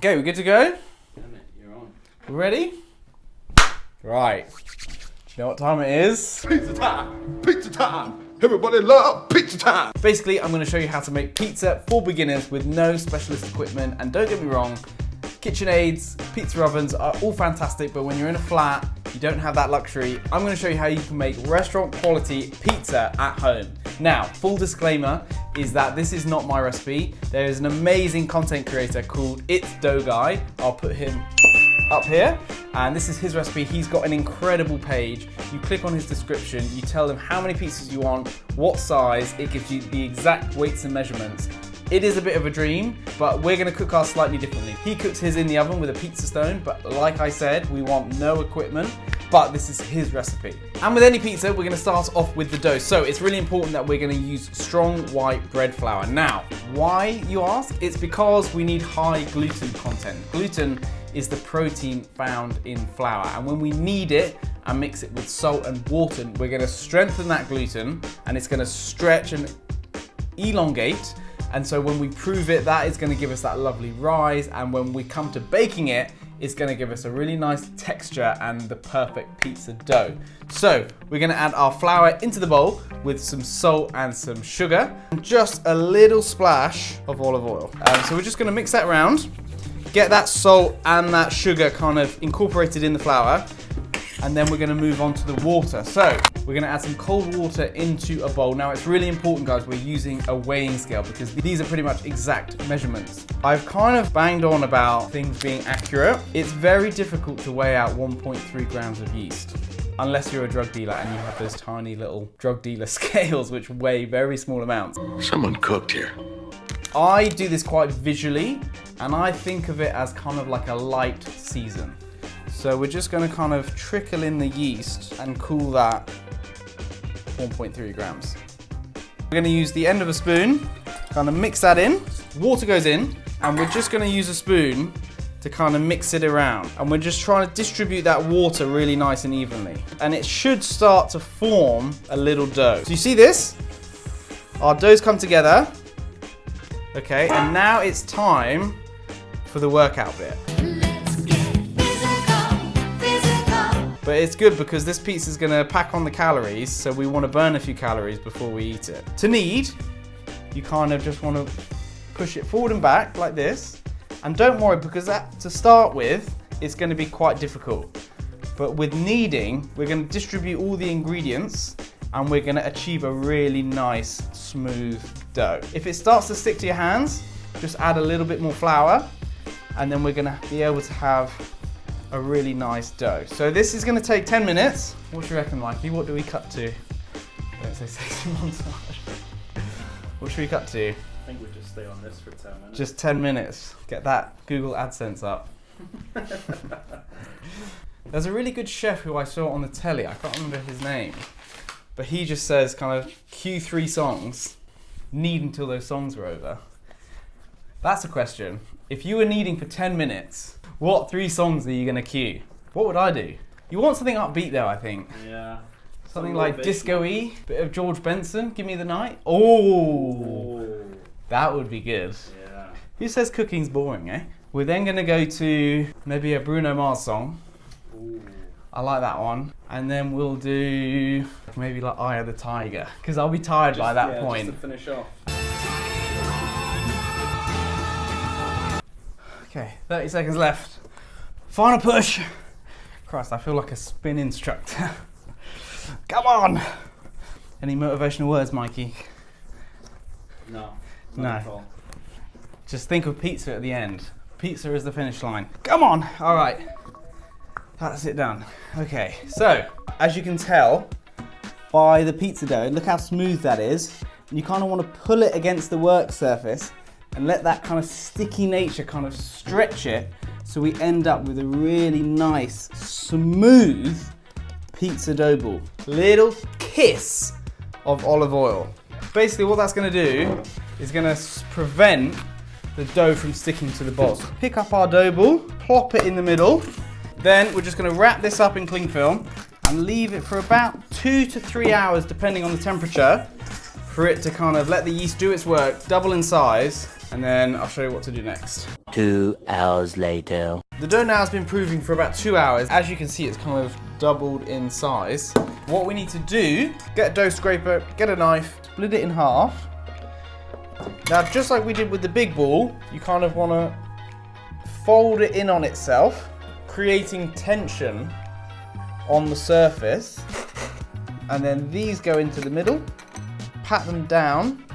Okay, we're good to go? Damn it, you're on. Ready? Right. You know what time it is? Pizza time! Pizza time! Everybody love pizza time! Basically, I'm going to show you how to make pizza for beginners with no specialist equipment. And don't get me wrong, KitchenAids, pizza ovens are all fantastic, but when you're in a flat, you don't have that luxury. I'm going to show you how you can make restaurant quality pizza at home. Now, full disclaimer is that this is not my recipe. There is an amazing content creator called It's Dough Guy. I'll put him up here, and this is his recipe. He's got an incredible page. You click on his description, you tell them how many pizzas you want, what size, it gives you the exact weights and measurements. It is a bit of a dream, but we're gonna cook ours slightly differently. He cooks his in the oven with a pizza stone, but like I said, we want no equipment, but this is his recipe. And with any pizza, we're gonna start off with the dough. So it's really important that we're gonna use strong white bread flour. Now, why, you ask? It's because we need high gluten content. Gluten is the protein found in flour, and when we knead it and mix it with salt and water, we're gonna strengthen that gluten, and it's gonna stretch and elongate. And so when we prove it, that is gonna give us that lovely rise, and when we come to baking it, it's gonna give us a really nice texture and the perfect pizza dough. So we're gonna add our flour into the bowl with some salt and some sugar, and just a little splash of olive oil. So we're just gonna mix that around, get that salt and that sugar kind of incorporated in the flour, and then we're gonna move on to the water. So we're gonna add some cold water into a bowl. Now it's really important, guys, we're using a weighing scale because these are pretty much exact measurements. I've kind of banged on about things being accurate. It's very difficult to weigh out 1.3 grams of yeast, unless you're a drug dealer and you have those tiny little drug dealer scales which weigh very small amounts. Someone cooked here. I do this quite visually, and I think of it as kind of like a light season. So we're just gonna kind of trickle in the yeast and cool that 1.3 grams. We're gonna use the end of a spoon, kind of mix that in, water goes in, and we're just gonna use a spoon to kind of mix it around. And we're just trying to distribute that water really nice and evenly. And it should start to form a little dough. So you see this? Our dough's come together. Okay, and now it's time for the workout bit. But it's good because this pizza is gonna pack on the calories, so we wanna burn a few calories before we eat it. To knead, you kind of just wanna push it forward and back like this. And don't worry, because that, to start with, it's gonna be quite difficult. But with kneading, we're gonna distribute all the ingredients and we're gonna achieve a really nice, smooth dough. If it starts to stick to your hands, just add a little bit more flour, and then we're gonna be able to have a really nice dough. So this is gonna take 10 minutes. What do you reckon, Mikey? What do we cut to? Don't say sexy montage. What should we cut to? I think we just stay on this for 10 minutes. Just 10 minutes. Get that Google AdSense up. There's a really good chef who I saw on the telly. I can't remember his name. But he just says kind of cue 3 songs, knead until those songs are over. That's a question. If you were kneading for 10 minutes, what 3 songs are you gonna cue? What would I do? You want something upbeat though, I think. Yeah. Something like disco-y, bit of George Benson, Give Me the Night. Oh, that would be good. Yeah. Who says cooking's boring, eh? We're then gonna go to maybe a Bruno Mars song. Ooh. I like that one. And then we'll do maybe like Eye of the Tiger, because I'll be tired by that point. Just to finish off. Okay, 30 seconds left. Final push. Christ, I feel like a spin instructor. Come on. Any motivational words, Mikey? No. No. Not at all. Just think of pizza at the end. Pizza is the finish line. Come on. All right. That's it done. Okay, so as you can tell by the pizza dough, look how smooth that is. And you kind of want to pull it against the work surface and let that kind of sticky nature kind of stretch it, so we end up with a really nice, smooth pizza dough ball. Little kiss of olive oil. Basically what that's gonna do is gonna prevent the dough from sticking to the bowl. So pick up our dough ball, plop it in the middle. Then we're just gonna wrap this up in cling film and leave it for about 2 to 3 hours, depending on the temperature, for it to kind of let the yeast do its work, double in size, and then I'll show you what to do next. 2 hours later. The dough now has been proving for about 2 hours. As you can see, it's kind of doubled in size. What we need to do, get a dough scraper, get a knife, split it in half. Now, just like we did with the big ball, you kind of want to fold it in on itself, creating tension on the surface. And then these go into the middle, pat them down.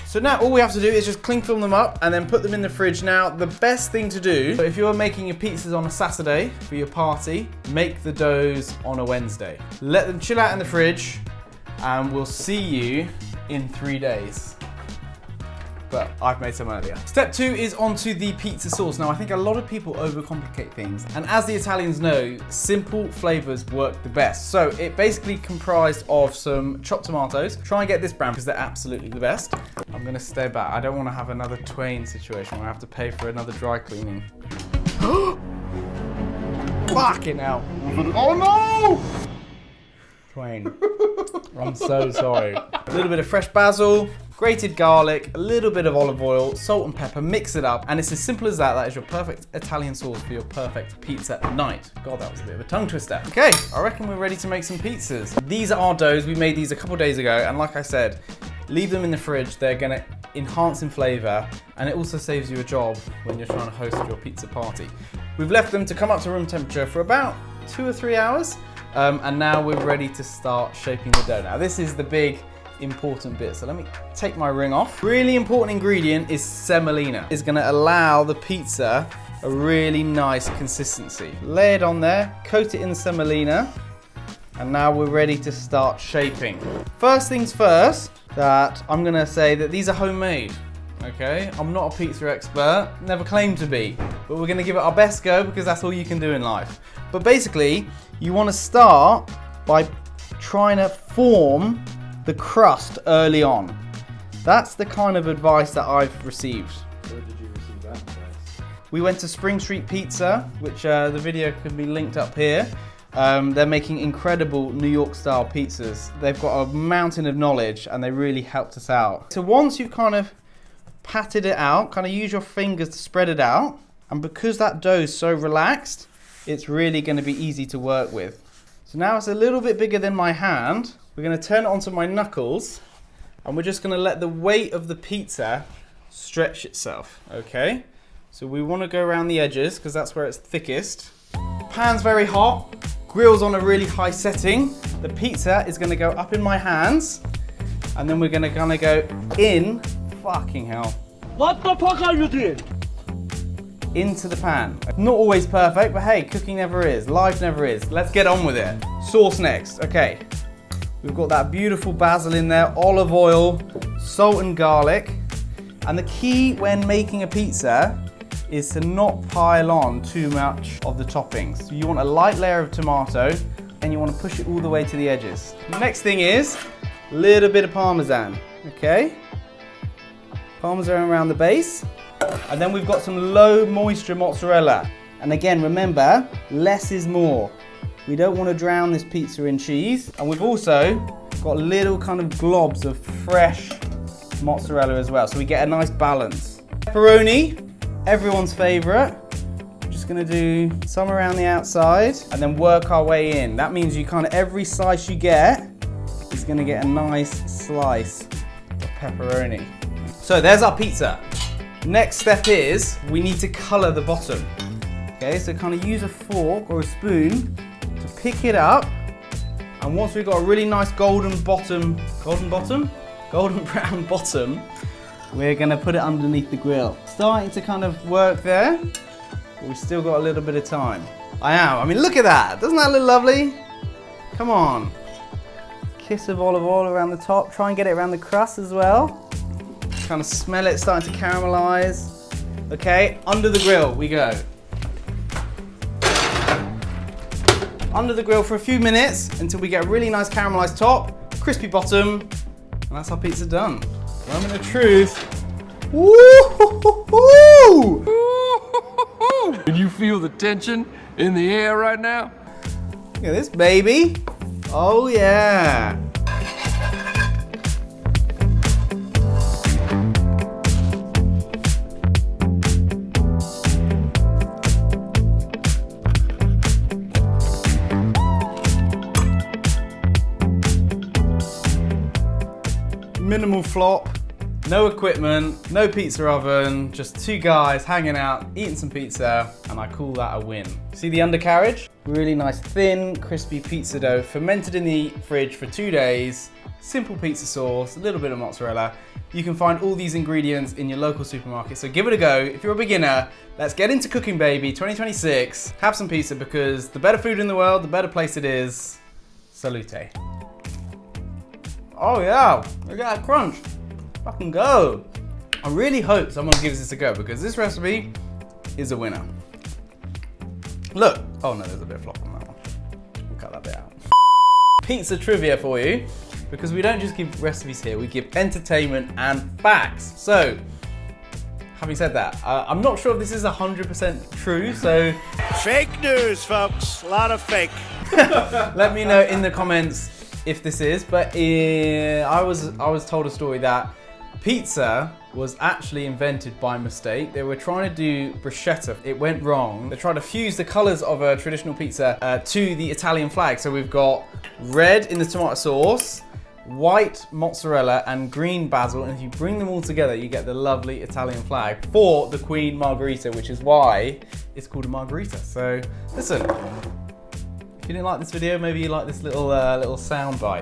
So now all we have to do is just cling film them up and then put them in the fridge. Now, the best thing to do, if you're making your pizzas on a Saturday for your party, make the doughs on a Wednesday. Let them chill out in the fridge and we'll see you in 3 days. But I've made some earlier. Step 2 is onto the pizza sauce. Now, I think a lot of people overcomplicate things. And as the Italians know, simple flavors work the best. So it basically comprised of some chopped tomatoes. Try and get this brown because they're absolutely the best. I'm gonna stay back. I don't wanna have another Twain situation where I have to pay for another dry cleaning. Fucking hell. Oh no! Twain. I'm so sorry. A little bit of fresh basil, grated garlic, a little bit of olive oil, salt and pepper, mix it up, and it's as simple as that. That is your perfect Italian sauce for your perfect pizza night. God, that was a bit of a tongue twister. Okay, I reckon we're ready to make some pizzas. These are our doughs. We made these a couple days ago, and like I said, leave them in the fridge. They're gonna enhance in flavor, and it also saves you a job when you're trying to host your pizza party. We've left them to come up to room temperature for about 2 or 3 hours. And now we're ready to start shaping the dough. Now this is the big important bit. So let me take my ring off. Really important ingredient is semolina. It's gonna allow the pizza a really nice consistency. Lay it on there, coat it in semolina, and now we're ready to start shaping. First things first, that I'm gonna say that these are homemade. Okay, I'm not a pizza expert, never claimed to be, but we're gonna give it our best go because that's all you can do in life. But basically, you wanna start by trying to form the crust early on. That's the kind of advice that I've received. Where did you receive that advice? We went to Spring Street Pizza, which the video can be linked up here. They're making incredible New York style pizzas. They've got a mountain of knowledge and they really helped us out. So once you've kind of patted it out, kind of use your fingers to spread it out. And because that dough is so relaxed, it's really going to be easy to work with. So now it's a little bit bigger than my hand. We're going to turn it onto my knuckles and we're just going to let the weight of the pizza stretch itself, okay? So we want to go around the edges because that's where it's thickest. Pan's very hot, grill's on a really high setting. The pizza is going to go up in my hands and then we're going to kind of go in, fucking hell. What the fuck are you doing? Into the pan. Not always perfect, but hey, cooking never is, life never is. Let's get on with it. Sauce next, okay. We've got that beautiful basil in there, olive oil, salt and garlic. And the key when making a pizza is to not pile on too much of the toppings. So you want a light layer of tomato and you want to push it all the way to the edges. Next thing is a little bit of Parmesan, okay? Parmesan around the base. And then we've got some low moisture mozzarella. And again, remember, less is more. We don't want to drown this pizza in cheese. And we've also got little kind of globs of fresh mozzarella as well. So we get a nice balance. Pepperoni, everyone's favorite. We're just gonna do some around the outside and then work our way in. That means you kind of, every slice you get is gonna get a nice slice of pepperoni. So there's our pizza. Next step is we need to color the bottom. Okay, so kind of use a fork or a spoon to pick it up. And once we've got a really nice golden brown bottom, we're gonna put it underneath the grill. Starting to kind of work there, but we've still got a little bit of time. I mean, look at that. Doesn't that look lovely? Come on. Kiss of olive oil around the top. Try and get it around the crust as well. Kind of smell it starting to caramelize. Okay, under the grill we go. Under the grill for a few minutes until we get a really nice caramelized top, crispy bottom, and that's our pizza done. Moment of truth. Woo-hoo-hoo-hoo! Can you feel the tension in the air right now? Look at this, baby. Oh yeah. minimal flop, no equipment, no pizza oven, just two guys hanging out, eating some pizza, and I call that a win. See the undercarriage? Really nice, thin, crispy pizza dough, fermented in the fridge for 2 days, simple pizza sauce, a little bit of mozzarella. You can find all these ingredients in your local supermarket, so give it a go. If you're a beginner, let's get into cooking, baby. 2026, have some pizza, because the better food in the world, the better place it is. Salute. Oh yeah, look at that crunch. Fucking go. I really hope someone gives this a go, because this recipe is a winner. Look, oh no, there's a bit of flop on that one. We'll cut that bit out. Pizza trivia for you, because we don't just give recipes here, we give entertainment and facts. So, having said that, I'm not sure if this is 100% true, so... Fake news, folks. A lot of fake. Let me know in the comments if this is, but I was told a story that pizza was actually invented by mistake. They were trying to do bruschetta. It went wrong. They tried to fuse the colors of a traditional pizza to the Italian flag. So we've got red in the tomato sauce, white mozzarella, and green basil. And if you bring them all together, you get the lovely Italian flag for the Queen Margherita, which is why it's called a margherita. So listen, if you didn't like this video, maybe you like this little sound bite.